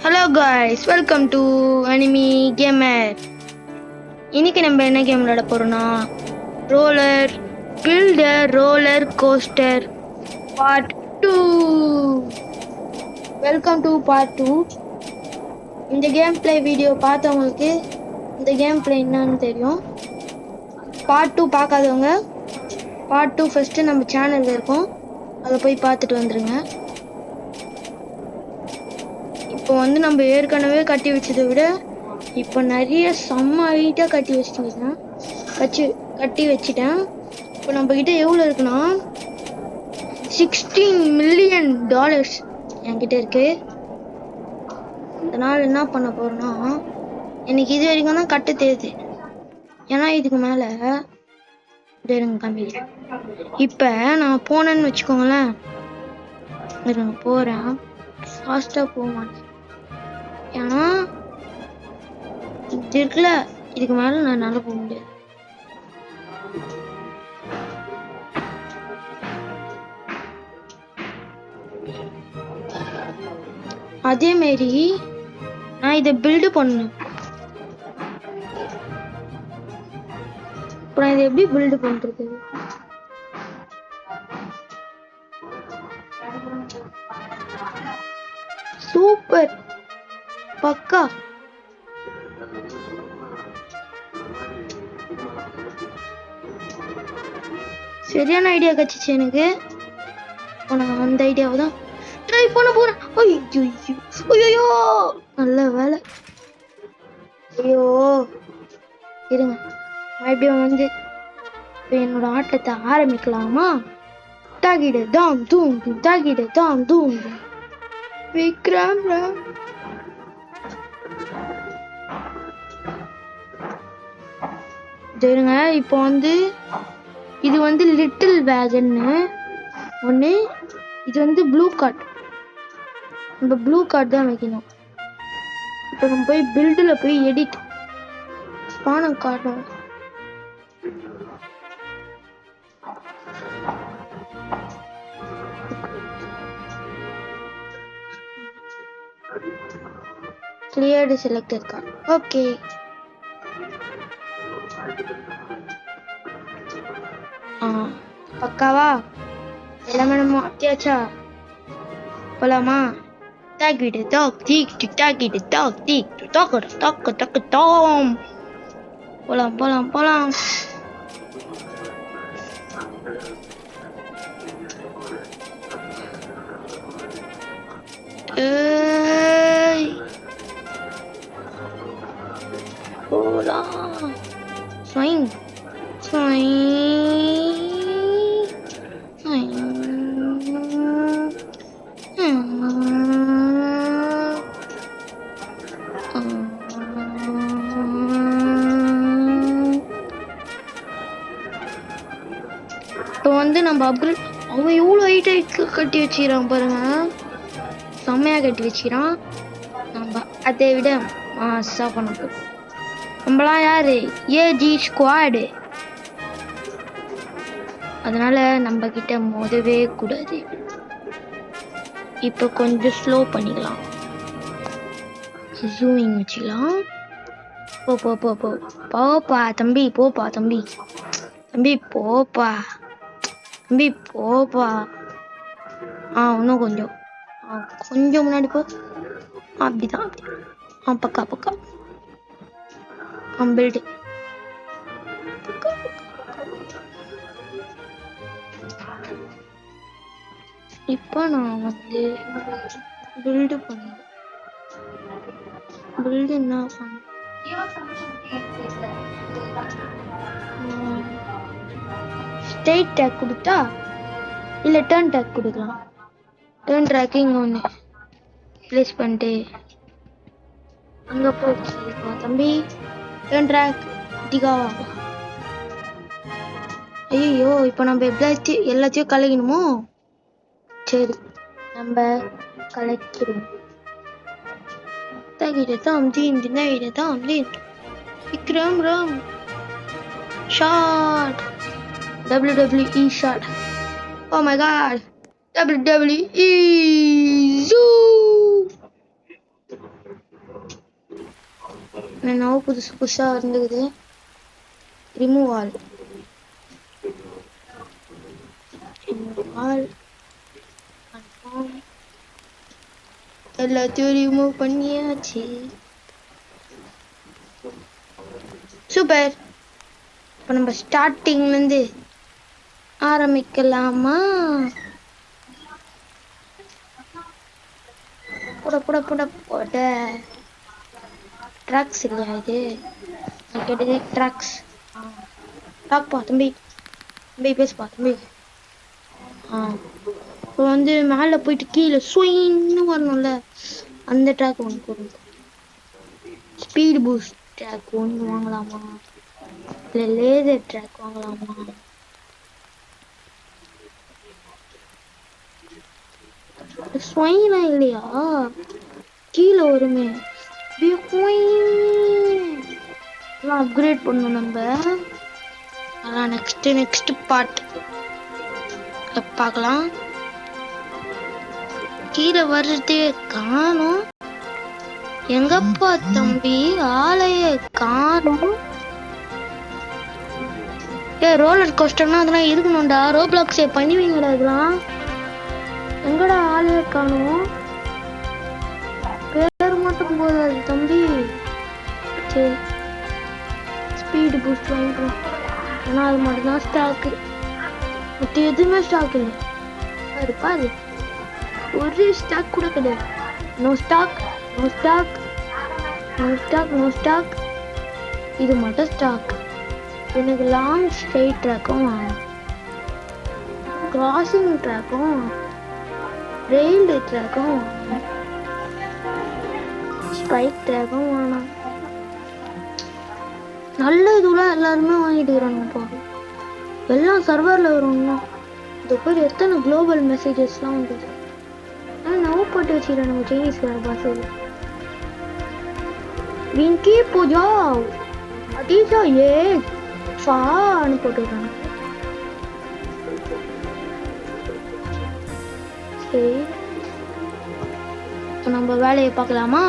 Hello guys, welcome to anime gamer. இன்னைக்கு நம்ம என்ன கேம் விளையாட போறோம்னா roller coaster part 2. Welcome to part 2. இந்த கேம் பிளே வீடியோ பார்த்தவங்களுக்கு இந்த கேம் பிளே என்னன்னு தெரியும். பார்ட் 2 பார்க்காதவங்க பார்ட் 2 ஃபர்ஸ்ட் நம்ம சேனல்ல இருக்கும், அதை போய் பார்த்துட்டு வந்துருங்க. இப்போ வந்து நம்ம ஏற்கனவே கட்டி வச்சதை விட இப்போ நிறைய செம்ம ஹைட்டாக கட்டி வச்சிட்டேன். இப்போ நம்ம கிட்ட எவ்வளோ இருக்குன்னா $16 மில்லியன் என்கிட்ட இருக்கு. அதனால என்ன பண்ண போறோம்னா, எனக்கு இது வரைக்கும் தான் கட்ட தெரியுது, ஏன்னா இதுக்கு மேலே காமிக்கிறேன். இப்போ நான் போனேன்னு வச்சுக்கோங்களேன், நான் போகிறேன், ஃபாஸ்ட்டாக போக மாட்டேன், ஏன்னா இது இருக்குல்ல, இதுக்கு மேலே நான் நல்லா போக முடியாது. அதே மாரி நான் இதை பில்டு பண்ணணும். அப்புறம் இதை எப்படி பில்டு பண்றது? சூப்பர், பக்கா. சரியான ஐடியா கிடைச்சிச்சு எனக்கு. நான் அந்த ஐடியாவை தான் ட்ரை பண்ண போறேன். ஐயோ, நல்ல வேலை. ஐயோ இருங்க, மறுபடியும் வந்து என்னோட ஆட்டத்தை ஆரம்பிக்கலாமா? தாகிடு தாம் தூங்கு, தாகிடு தாம் தூங்கு, விக்ரம். சரிங்க, இப்போ வந்து இது வந்து லிட்டில் வேகன்னு ஒன்று, இது வந்து ப்ளூ கார்ட். நம்ம ப்ளூ கார்ட் தான் வைக்கணும். இப்போ நம்ம போய் பில்டில் போய் எடிட் ஸ்பானம் காட்டணும். Cleared selected card. ஓகே, பக்காவா எல்லாமே நம்ம அத்தியாச்சா? போலாமா? தாக்கிட்டு டாக் தீக் தாக்கிட்டு டாக் தீக் டாக் டாம். போலாம் போலாம் போலாம். போலாம். ஸ்வைங் ஸ்வைங். இப்போ வந்து நம்ம அப்கிரேட், அவன் எவ்வளோ ஹைட் கட்டி வச்சுக்கிறான் பாருங்க, செம்மையாக கட்டி வச்சுக்கிறான். நம்ம அதை விட மாசா பண்ண போகிறோம். நம்மளாம் யாரு? AG squad. அதனால நம்ம கிட்ட மோதவே கூடாது. இப்போ கொஞ்சம் ஸ்லோ பண்ணிக்கலாம், ஜூமிங் வச்சுக்கலாம். போப்பா தம்பி, போப்பா தம்பி, போப்பா தம்பி, போப்பா. இன்னும் கொஞ்சம் முன்னாடி போ. அப்படிதான், பக்கா பில்டு. இப்போ நான் வந்து பில்டு பண்ணேன். பில்டு என்ன பண்ண, ஸ்ட்ரெயிட் டேக் கொடுத்தா இல்லை டர்ன் டேக் கொடுக்கலாம். டர்ன் ட்ராக்கிங் ஒன்று ப்ளேஸ் பண்ணிட்டு அங்கே போய் தம்பி டர்ன் ட்ராக் டிகாவா. ஐயோ, இப்போ நம்ம எல்லாத்தையும் கலைக்கணுமோ? சரி, நம்ம கலைக்கிறோம். Vikram Ram shot, WWE shot. Oh my god, WWE zoo. என்னவோ புதுசு புதுசா இருந்துக்குது. Remove all confirm. எல்லாத்தையும் ரிமூவ் பண்ணியாச்சு. சூப்பர். இப்போ நம்ம ஸ்டார்டிங்லேருந்து ஆரம்பிக்கலாமா? போட போட போட போட ட்ராக்ஸ் இல்லையா இது? நான் கேட்டது ட்ராக்ஸ். டாக்பா தம்பி, தம்பி பேசுப்பா தம்பி. இப்போ வந்து மேலே போயிட்டு கீழே ஸ்வின்னு வரணும்ல, அந்த ட்ராக் ஒன்று போடுங்க. ஸ்பீடு பூஸ்ட் ட்ராக் ஒன்று வாங்கலாமா, இல்லை லேசர் ட்ராக் வாங்கலாமா? ஸ்வைனா இல்லையா? கீழே வருமே. அப்கிரேட் பண்ணணும் நம்ம. அதான் நெக்ஸ்ட் பார்ட் பார்க்கலாம். கீழே வர்றதே காணும். எங்கப்பா தம்பி ஆளைய காணும். ரோலர் கோஸ்டர்னா அதெல்லாம் இருக்கணும்டா. ரோப்ளாக்ஸே பண்ணுவீங்கடா இதெல்லாம். எங்கடா ஆளைய காணும்? பேர் மட்டும் போதாது தம்பி. சரி, ஸ்பீடு பூஸ்ட் வாங்கிக்கலாம். ஏன்னா அது மட்டும்தான் ஸ்டாக்கு, மற்ற எதுவுமே ஸ்டாக் இல்லை. பாரு பாரு, ஒரு ஸ்டாக் கூட கிடையாது. No stock, no stock, no stock, no stock. இது மட்டும் ஸ்டாக். எனக்கு லாங் ஸ்ட்ரெயிட் ட்ராக்கும் கிராசிங் ட்ராக்கும் ரெயில்வே ட்ராக்கும் ஸ்பைக் ட்ராக்கும் வேணாம். நல்ல இதுலாம் எல்லாருமே வாங்கிட்டு வராங்கப்பா. எல்லாம் சர்வரில் வருவாங்க. இது பேர் எத்தனை குளோபல் மெசேஜஸ்லாம் வந்துது. நவ போட்டு வச்சுக்கிறேன் நம்ம சைனீஸ் வேறு பாஸ். விங்கி பூஜா அதீசா ஏ ஃபான்னு போட்டுருக்காங்க. சரி, இப்போ நம்ம வேலையை பார்க்கலாமா?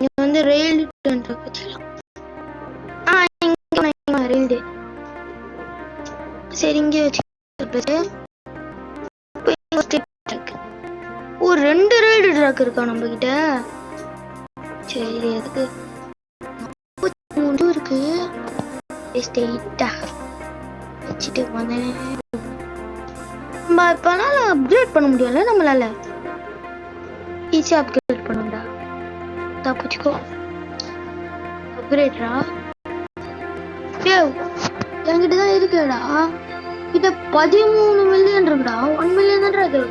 இது வந்து ரெயில் ரெயில். சரி, இங்கே வச்சு ஒரு 2 ரெயில் ட்ராக் இருக்கா நம்ம கிட்ட. சரி, எதுக்கு இருக்கு ஸ்ட்ரெயிட்டா வச்சுட்டு வந்தேன். நம்ம இப்பனால அப்கிரேட் பண்ண முடியல. நம்மளால ஈஸியா அப்கிரேட் பண்ணுடா. தப்பிச்சுக்கோ. அப்கிரேட்ரா என்கிட்ட தான் இருக்குடா. கிட்ட 13 மில்லியன் இருக்குடா. 1 மில்லியன் தான் இருக்கு.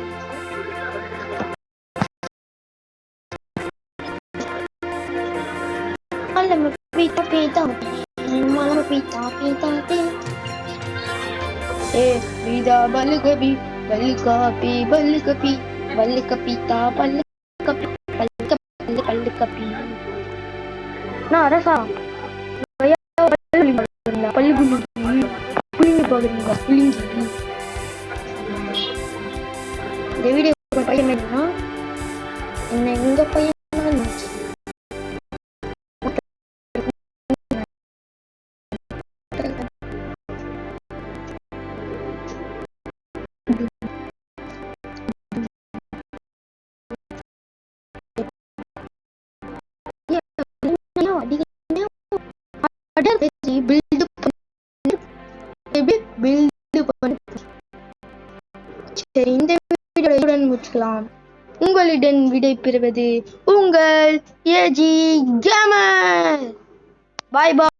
இந்த வீடியோ பையன் என்ன எங்க பையன் இந்த வீடியோட சந்திக்கலாம். உங்களிடம் விடை பெறுவது உங்கள் ஏஜி கேமர். பாய் பாய்.